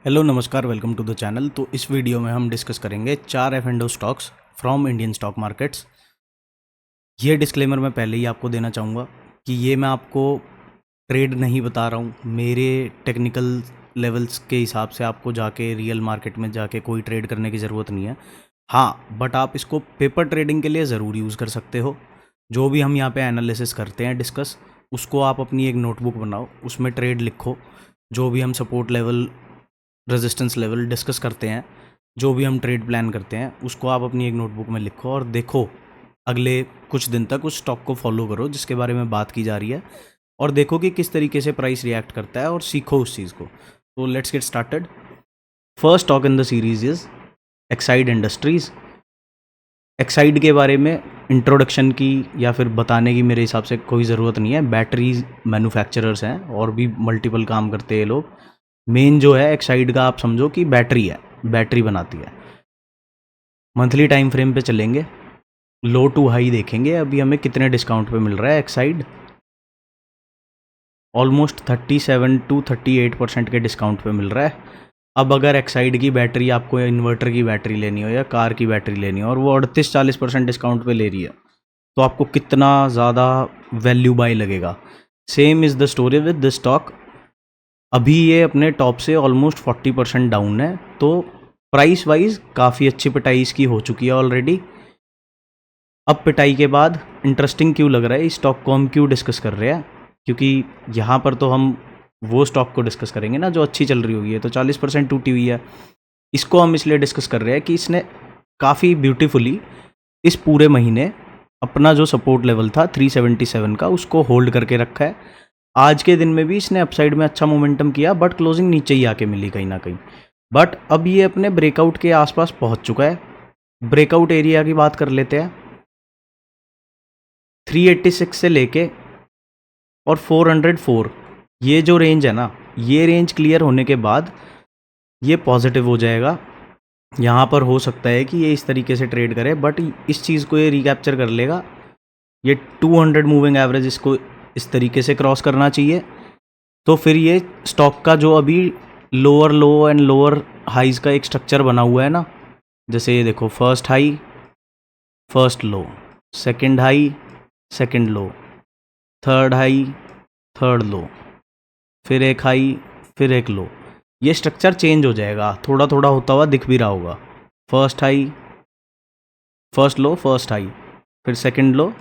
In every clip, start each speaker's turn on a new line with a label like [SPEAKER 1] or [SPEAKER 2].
[SPEAKER 1] Hello नमस्कार, welcome to the channel. तो इस वीडियो में हम डिस्कस करेंगे 4 F and O stocks from Indian stock markets. ये डिस्क्लेमर मैं पहले ही आपको देना चाहूँगा कि ये मैं आपको ट्रेड नहीं बता रहा हूँ। मेरे टेक्निकल लेवल्स के हिसाब से आपको जाके रियल मार्केट में जाके कोई ट्रेड करने की ज़रूरत नहीं है। हाँ, बट आप इसको पेपर ट्रेडिंग के लिए ज़रूर यूज़ कर सकते हो। जो भी हम यहाँ पे एनालिसिस करते हैं डिस्कस, उसको आप अपनी एक नोटबुक बनाओ, उसमें ट्रेड लिखो। जो भी हम support level, resistance level discuss करते हैं, जो भी हम ट्रेड प्लान करते हैं, उसको आप अपनी एक नोटबुक में लिखो और देखो। अगले कुछ दिन तक उस स्टॉक को फॉलो करो जिसके बारे में बात की जा रही है, और देखो कि किस तरीके से प्राइस रिएक्ट करता है और सीखो उस चीज़ को। तो let's get started. First stock in the series is Exide industries. Exide के बारे में इंट्रोडक्शन की या फिर बताने की मेरे हिसाब से कोई ज़रूरत नहीं है। बैटरीज मैन्युफैक्चरर्स हैं और भी मल्टीपल काम करते हैं ये लोग। मेन जो है एक्साइड का, आप समझो कि बैटरी है, बैटरी बनाती है। मंथली टाइम फ्रेम पे चलेंगे, लो टू हाई देखेंगे अभी हमें कितने डिस्काउंट पे मिल रहा है। एक्साइड ऑलमोस्ट 37 to 38% के डिस्काउंट पे मिल रहा है। अब अगर एक्साइड की बैटरी, आपको इन्वर्टर की बैटरी लेनी हो या कार की बैटरी लेनी हो और वो 38-40% डिस्काउंट पे ले रही है, तो आपको कितना ज़्यादा वैल्यू बाय लगेगा। Same is the story with this stock. अभी ये अपने टॉप से ऑलमोस्ट 40% डाउन है, तो प्राइस वाइज काफ़ी अच्छी पिटाई इसकी हो चुकी है ऑलरेडी। अब पिटाई के बाद इंटरेस्टिंग क्यों लग रहा है इस स्टॉक को हम क्यों डिस्कस कर रहे हैं, क्योंकि यहाँ पर तो हम वो स्टॉक को डिस्कस करेंगे ना जो अच्छी चल रही होगी। है तो 40% टूटी हुई है, इसको हम इसलिए डिस्कस कर रहे हैं कि इसने काफ़ी ब्यूटीफुली इस पूरे महीने अपना जो सपोर्ट लेवल था 377 का, उसको होल्ड करके रखा है। आज के दिन में भी इसने अपसाइड में अच्छा मोमेंटम किया, बट क्लोजिंग नीचे ही आके मिली कहीं ना कहीं। बट अब ये अपने ब्रेकआउट के आसपास पहुंच चुका है। ब्रेकआउट एरिया की बात कर लेते हैं। 386 से लेके और 404, ये जो रेंज है ना, ये रेंज क्लियर होने के बाद ये पॉजिटिव हो जाएगा। यहाँ पर हो सकता है कि ये इस तरीके से ट्रेड करे, बट इस चीज़ को ये रिकैप्चर कर लेगा। ये 200 मूविंग एवरेज इसको इस तरीके से क्रॉस करना चाहिए। तो फिर ये स्टॉक का जो अभी lower low and lower highs का एक स्ट्रक्चर बना हुआ है ना, जैसे ये देखो, फर्स्ट हाई, फर्स्ट लो, सेकंड हाई, सेकंड लो, थर्ड हाई, थर्ड लो, फिर एक हाई, फिर एक लो। ये स्ट्रक्चर चेंज हो जाएगा, थोड़ा थोड़ा होता हुआ दिख भी रहा होगा। फर्स्ट हाई, फर्स्ट लो, फर्स्ट हाई, फिर सेकंड लो,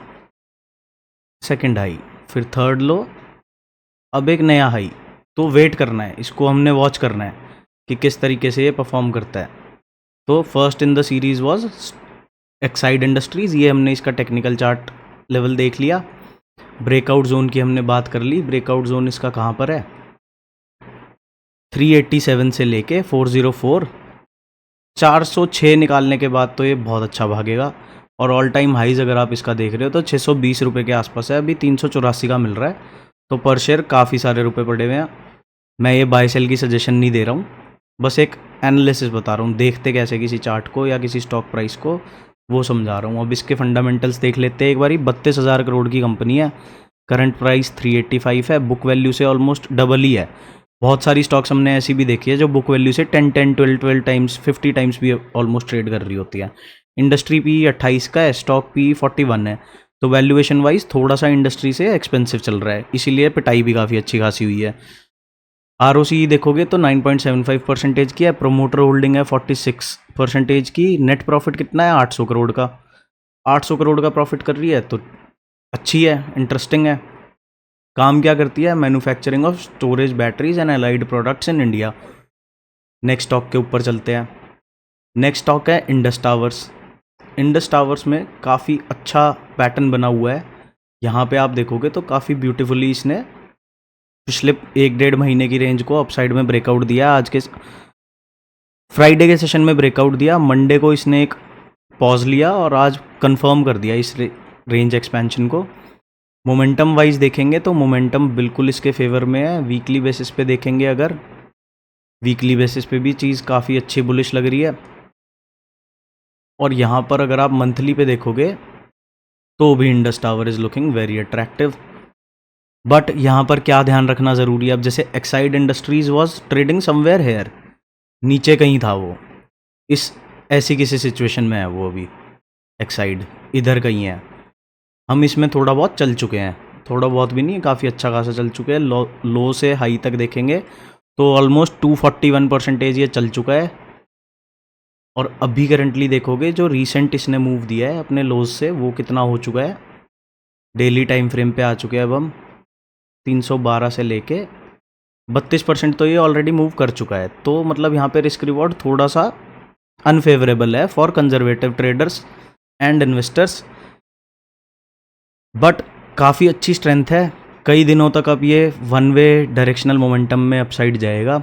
[SPEAKER 1] सेकंड हाई, फिर थर्ड लो, अब एक नया हाई। तो वेट करना है, इसको हमने वॉच करना है कि किस तरीके से ये परफॉर्म करता है। तो first in the series was Exide industries. ये हमने इसका टेक्निकल चार्ट लेवल देख लिया। ब्रेकआउट जोन की हमने बात कर ली। ब्रेकआउट जोन इसका कहाँ पर है, 387 से लेके 404। 406 निकालने के बाद तो ये बहुत अच्छा भागेगा। और ऑल टाइम हाइज अगर आप इसका देख रहे हो तो 620 रुपये के आसपास है। अभी 384 का मिल रहा है, तो पर शेयर काफ़ी सारे रुपए पड़े हुए हैं। मैं ये बाय सेल की सजेशन नहीं दे रहा हूँ, बस एक एनालिसिस बता रहा हूँ। देखते कैसे किसी चार्ट को या किसी स्टॉक प्राइस को, वो समझा रहा हूँ। अब इसके फंडामेंटल्स देख लेते हैं एक बारी। 32,000 करोड़ की कंपनी है, करंट प्राइस 385 है, बुक वैल्यू से ऑलमोस्ट डबल ही है। बहुत सारी स्टॉक्स हमने ऐसी भी देखी है जो बुक वैल्यू से 10 12 टाइम्स, 50 टाइम्स भी ऑलमोस्ट ट्रेड कर रही होती है। इंडस्ट्री पी 28 का है, स्टॉक पी 41 है, तो वैल्यूएशन वाइज थोड़ा सा इंडस्ट्री से एक्सपेंसिव चल रहा है, इसीलिए पिटाई भी काफ़ी अच्छी खासी हुई है। आरओसी देखोगे तो 9.75% की है। प्रोमोटर होल्डिंग है 46% की। नेट प्रॉफिट कितना है, 800 करोड़ का। 800 करोड़ का प्रॉफिट कर रही है तो अच्छी है, इंटरेस्टिंग है। काम क्या करती है, manufacturing of storage batteries and allied products in India. Next stock के ऊपर चलते हैं। नेक्स्ट स्टॉक है इंडस टावर्स। इंडस टावर्स में काफ़ी अच्छा पैटर्न बना हुआ है। यहाँ पे आप देखोगे तो काफ़ी ब्यूटीफुली इसने पिछले 1 डेढ़ महीने की रेंज को अपसाइड में ब्रेकआउट दिया। आज के फ्राइडे के सेशन में ब्रेकआउट दिया, मंडे को इसने एक पॉज लिया और आज कंफर्म कर दिया इस रेंज एक्सपेंशन को। मोमेंटम वाइज देखेंगे तो मोमेंटम बिल्कुल इसके फेवर में है। वीकली बेसिस पे देखेंगे अगर, वीकली बेसिस पे भी चीज़ काफ़ी अच्छी बुलिश लग रही है। और यहाँ पर अगर आप मंथली पे देखोगे तो भी Indus tower is looking very attractive. But यहाँ पर क्या ध्यान रखना ज़रूरी है, अब जैसे Exide industries was trading somewhere here, नीचे कहीं था वो, इस ऐसी किसी सिचुएशन में है वो अभी, एक्साइड इधर कहीं है। हम इसमें थोड़ा बहुत चल चुके हैं, थोड़ा बहुत भी नहीं, काफ़ी अच्छा खासा चल चुके हैं। लो से हाई तक देखेंगे तो ऑलमोस्ट 241% ये चल चुका है। और अभी करंटली देखोगे जो रीसेंट इसने मूव दिया है अपने लोज से, वो कितना हो चुका है, डेली टाइम फ्रेम पे आ चुके हैं अब हम 312 से लेके 32%, तो ये ऑलरेडी मूव कर चुका है। तो मतलब यहाँ पे रिस्क रिवॉर्ड थोड़ा सा अनफेवरेबल है for conservative traders and investors, but काफ़ी अच्छी स्ट्रेंथ है। कई दिनों तक अब ये वन वे डायरेक्शनल मोमेंटम में अपसाइड जाएगा।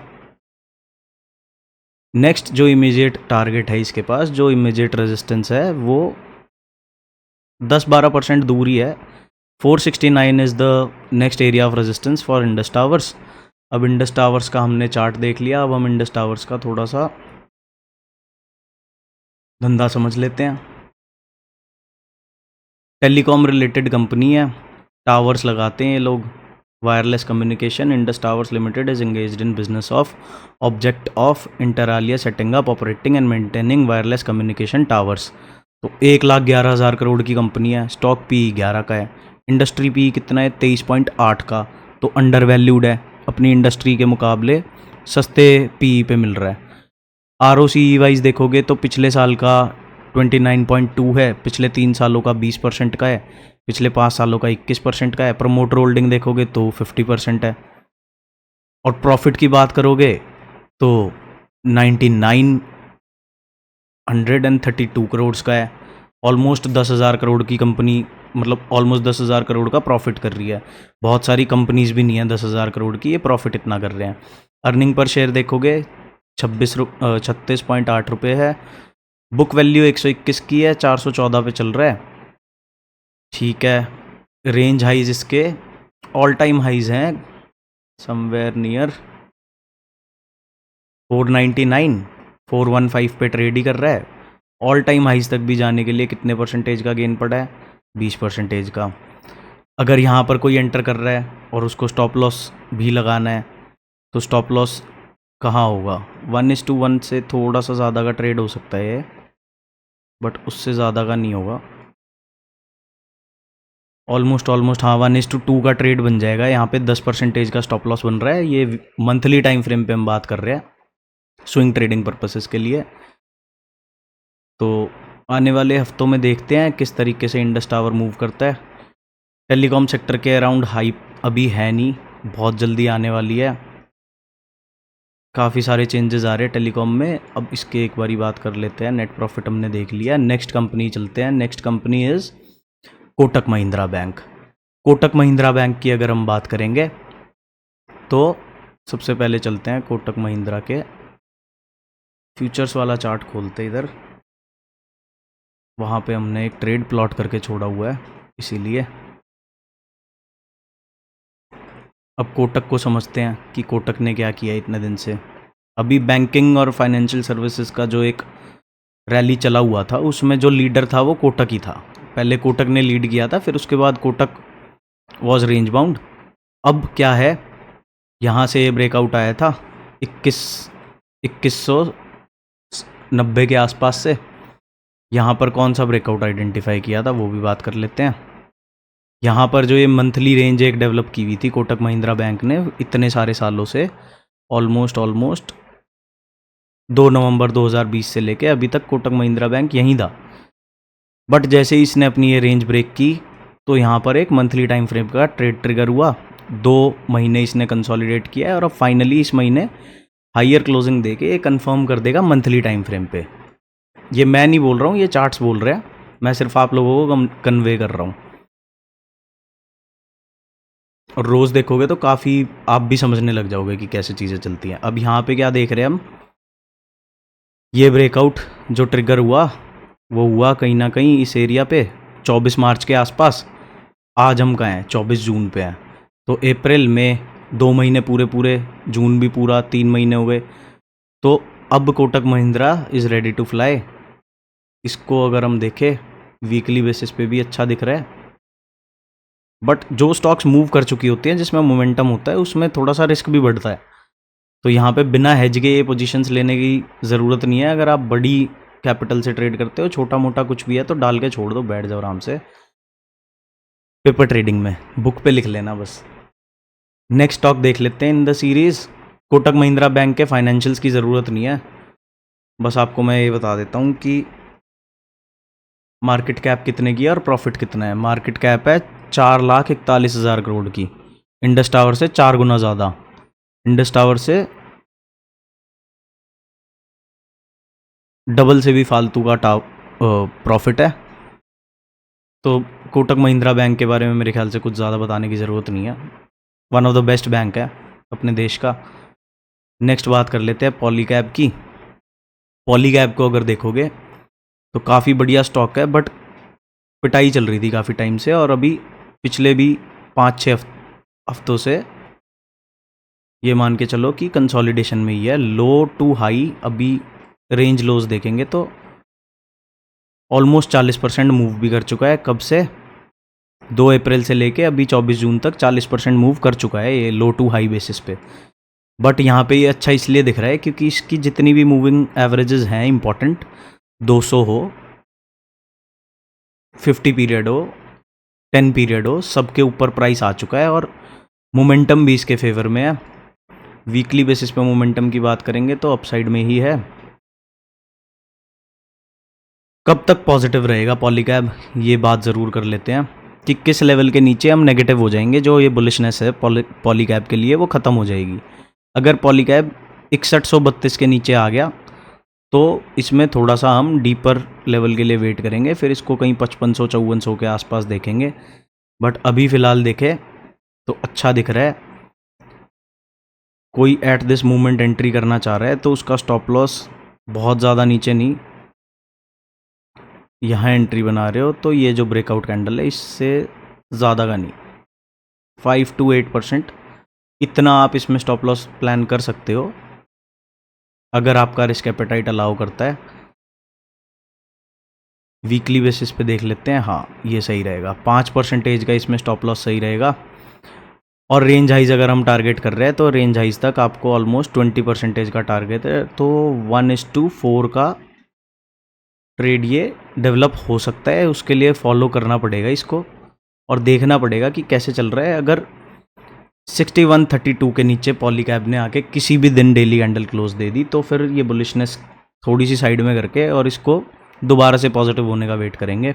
[SPEAKER 1] नेक्स्ट जो इमीडिएट टारगेट है इसके पास, जो इमीडिएट रेजिस्टेंस है वो 10-12% दूर ही है। 469 is the next area of resistance for Indus towers. अब इंडस टावर्स का हमने चार्ट देख लिया, अब हम इंडस टावर्स का थोड़ा सा धंधा समझ लेते हैं। टेलीकॉम रिलेटेड कंपनी है, टावर्स लगाते हैं ये लोग, wireless communication. Indus towers limited is engaged in business of object of inter Alia setting up, operating and maintaining wireless communication towers. तो 1,11,000 करोड़ की कंपनी है, स्टॉक पी 11 का है, इंडस्ट्री पी कितना है 23.8 का, तो अंडर वैल्यूड है, अपनी इंडस्ट्री के मुकाबले सस्ते पी पे मिल रहा है। आर ओ सी वाइज देखोगे तो पिछले साल का 29.2 है, पिछले 3 सालों का 20% का है, पिछले 5 सालों का 21% का है। प्रमोटर होल्डिंग देखोगे तो 50% है। और प्रॉफिट की बात करोगे तो 9932 करोड़ का है। ऑलमोस्ट 10,000 करोड़ की कंपनी, मतलब ऑलमोस्ट 10,000 करोड़ का प्रॉफिट कर रही है। बहुत सारी कंपनीज भी नहीं है 10,000 करोड़ की ये प्रॉफिट इतना कर रहे हैं। अर्निंग पर शेयर देखोगे 36.8 रुपये है। बुक वैल्यू 121 की है, 414 पे चल रहा है। ठीक है, रेंज हाइज इसके ऑल टाइम हाइज हैं समवेयर नियर 499, 415 पे ट्रेड ही कर रहा है। ऑल टाइम हाइज तक भी जाने के लिए कितने परसेंटेज का गेन पड़ा है, 20% का। अगर यहाँ पर कोई एंटर कर रहा है और उसको स्टॉप लॉस भी लगाना है तो स्टॉप लॉस कहाँ होगा, 1:1 से थोड़ा सा ज़्यादा का ट्रेड हो सकता है ये, बट उससे ज़्यादा का नहीं होगा। ऑलमोस्ट हाँ 1:2 का ट्रेड बन जाएगा। यहाँ पे 10% का स्टॉप लॉस बन रहा है। ये मंथली टाइम फ्रेम पे हम बात कर रहे हैं, स्विंग ट्रेडिंग पर्पसेस के लिए। तो आने वाले हफ्तों में देखते हैं किस तरीके से इंडस टावर मूव करता है। टेलीकॉम सेक्टर के अराउंड हाइप अभी है नहीं, बहुत जल्दी आने वाली है। काफ़ी सारे चेंजेस आ रहे हैं टेलीकॉम में। अब इसके एक बारी बात कर लेते हैं। नेट प्रॉफिट हमने देख लिया, नेक्स्ट कंपनी चलते हैं। Next company is Kotak Mahindra bank. Kotak Mahindra bank की अगर हम बात करेंगे तो सबसे पहले चलते हैं कोटक महिंद्रा के फ्यूचर्स वाला चार्ट खोलते इधर। वहाँ पे हमने एक ट्रेड प्लॉट करके छोड़ा हुआ है, इसीलिए अब कोटक को समझते हैं कि कोटक ने क्या किया इतने दिन से। अभी बैंकिंग और फाइनेंशियल सर्विसेज का जो एक रैली चला हुआ था उसमें जो लीडर था वो कोटक ही था। पहले कोटक ने लीड किया था, फिर उसके बाद कोटक वॉज रेंज बाउंड। अब क्या है, यहाँ से ये ब्रेकआउट आया था 2190 के आसपास से। यहाँ पर कौन सा ब्रेकआउट आइडेंटिफाई किया था वो भी बात कर लेते हैं। यहाँ पर जो ये मंथली रेंज एक डेवलप की हुई थी कोटक महिंद्रा बैंक ने इतने सारे सालों से, ऑलमोस्ट 2 नवंबर 2020 से लेके अभी तक कोटक महिंद्रा बैंक यहीं था। बट जैसे ही इसने अपनी ये रेंज ब्रेक की तो यहाँ पर एक मंथली टाइम फ्रेम का ट्रेड ट्रिगर हुआ। 2 महीने इसने कंसोलिडेट किया है और अब फाइनली इस महीने हायर क्लोजिंग देके ये कंफर्म कर देगा मंथली टाइम फ्रेम पे। ये मैं नहीं बोल रहा हूँ, ये चार्ट्स बोल रहे हैं, मैं सिर्फ आप लोगों को कन्वे कर रहा हूँ। और रोज़ देखोगे तो काफ़ी आप भी समझने लग जाओगे कि कैसे चीज़ें चलती हैं। अब यहाँ पे क्या देख रहे हैं हम, ये ब्रेकआउट जो ट्रिगर हुआ वो हुआ कहीं ना कहीं इस एरिया पे 24 मार्च के आसपास। आज हम कहाँ हैं, 24 जून पे हैं। तो अप्रैल में 2 महीने पूरे, जून भी पूरा, 3 महीने हो गए। तो अब Kotak Mahindra is ready to fly. इसको अगर हम देखें वीकली बेसिस पे भी अच्छा दिख रहा है। बट जो स्टॉक्स मूव कर चुकी होती हैं जिसमें मोमेंटम होता है उसमें थोड़ा सा रिस्क भी बढ़ता है। तो यहाँ पे बिना हेज के ये पोजीशंस लेने की ज़रूरत नहीं है। अगर आप बड़ी कैपिटल से ट्रेड करते हो, छोटा मोटा कुछ भी है तो डाल के छोड़ दो, बैठ जाओ आराम से पेपर ट्रेडिंग में, बुक पे लिख लेना बस। नेक्स्ट स्टॉक देख लेते हैं in the series. Kotak Mahindra bank के फाइनेंशियल्स की ज़रूरत नहीं है, बस आपको मैं ये बता देता हूँ कि मार्केट कैप कितने की है और प्रॉफिट कितना है। मार्केट कैप है 4,41,000 करोड़ की, इंडस टावर से 4 गुना ज़्यादा, इंडस टावर से डबल से भी फालतू का प्रॉफिट है। तो कोटक महिंद्रा बैंक के बारे में मेरे ख्याल से कुछ ज़्यादा बताने की ज़रूरत नहीं है, one of the best bank है अपने देश का। नेक्स्ट बात कर लेते हैं पॉलीकैब की। पॉलीकैब को अगर देखोगे तो काफ़ी बढ़िया स्टॉक है, बट पिटाई चल रही थी काफ़ी टाइम से, और अभी पिछले भी 5-6 हफ्तों से ये मान के चलो कि कंसोलिडेशन में ही है। लो टू हाई अभी रेंज लोज देखेंगे तो ऑलमोस्ट 40% मूव भी कर चुका है। कब से? 2 अप्रैल से लेके अभी 24 जून तक 40% मूव कर चुका है ये लो टू हाई बेसिस पे। बट यहाँ पे ये अच्छा इसलिए दिख रहा है क्योंकि इसकी जितनी भी मूविंग एवरेजेस हैं इंपॉर्टेंट, 200 हो, 50 पीरियड हो, 10 पीरियड हो, सबके ऊपर प्राइस आ चुका है और मोमेंटम भी इसके फेवर में है। वीकली बेसिस पे मोमेंटम की बात करेंगे तो अपसाइड में ही है। कब तक पॉजिटिव रहेगा पॉलीकैब, ये बात ज़रूर कर लेते हैं कि किस लेवल के नीचे हम नेगेटिव हो जाएंगे। जो ये बुलिशनेस है पॉलीकैब के लिए वो ख़त्म हो जाएगी। अगर पॉलीकैब 6132 के नीचे आ गया तो इसमें थोड़ा सा हम डीपर लेवल के लिए वेट करेंगे, फिर इसको कहीं 5500-5400 के आसपास देखेंगे। बट अभी फ़िलहाल देखें तो अच्छा दिख रहा है। कोई एट दिस मोमेंट एंट्री करना चाह रहा है तो उसका स्टॉप लॉस बहुत ज़्यादा नीचे नहीं, यहाँ एंट्री बना रहे हो तो ये जो ब्रेकआउट कैंडल है इससे ज़्यादा का नहीं, 5 to 8% इतना आप इसमें स्टॉप लॉस प्लान कर सकते हो अगर आपका रिस्क एपेटाइट अलाउ करता है। वीकली बेसिस पे देख लेते हैं, हाँ ये सही रहेगा, 5% का इसमें स्टॉप लॉस सही रहेगा। और रेंज हाइज अगर हम टारगेट कर रहे हैं तो रेंज हाइज तक आपको ऑलमोस्ट 20% का टारगेट है, तो 1:4 का ट्रेड ये डेवलप हो सकता है। उसके लिए फॉलो करना पड़ेगा इसको और देखना पड़ेगा कि कैसे चल रहा है। अगर 6132 के नीचे पॉलीकैब ने आके किसी भी दिन डेली कैंडल क्लोज दे दी तो फिर ये बुलिशनेस थोड़ी सी साइड में करके और इसको दोबारा से पॉजिटिव होने का वेट करेंगे।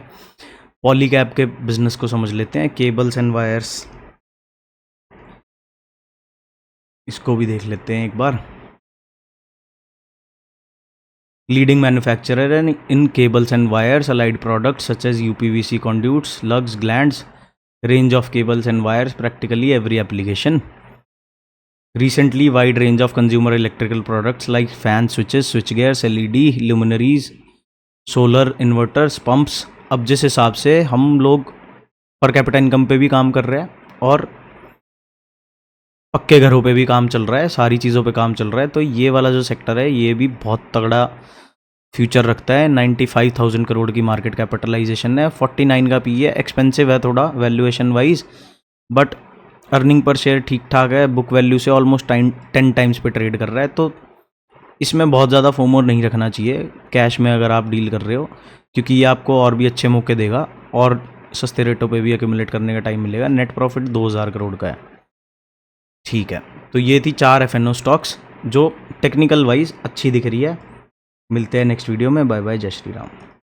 [SPEAKER 1] पॉलीकैब के बिजनेस को समझ लेते हैं। केबल्स एंड वायर्स, इसको भी देख लेते हैं एक बार। Leading manufacturer in cables and wires, allied products such as UPVC conduits, lugs, glands, range of cables and wires, practically every application. Recently, wide range of consumer electrical products like fans, switches, switchgears, LED, luminaries, solar inverters, pumps. अब जिस हिसाब से हम लोग per capita income पे भी काम कर रहे हैं और पक्के घरों पे भी काम चल रहा है, सारी चीज़ों पे काम चल रहा है, तो ये वाला जो सेक्टर है ये भी बहुत तगड़ा फ्यूचर रखता है। 95,000 करोड़ की मार्केट कैपिटलाइजेशन है, 49 का पी है, एक्सपेंसिव है थोड़ा valuation wise, but earning per share ठीक ठाक है, बुक वैल्यू से ऑलमोस्ट 10 टाइम्स पे ट्रेड कर रहा है। तो इसमें बहुत ज़्यादा फोमो नहीं रखना चाहिए कैश में अगर आप डील कर रहे हो, क्योंकि ये आपको और भी अच्छे मौके देगा और सस्ते रेटों पे भी एक्यूमुलेट करने का टाइम मिलेगा। नेट प्रॉफिट 2000 करोड़ का है। ठीक है, तो ये थी 4 FNO स्टॉक्स जो टेक्निकल वाइज अच्छी दिख रही है। मिलते हैं नेक्स्ट वीडियो में। बाय बाय, जय श्री राम।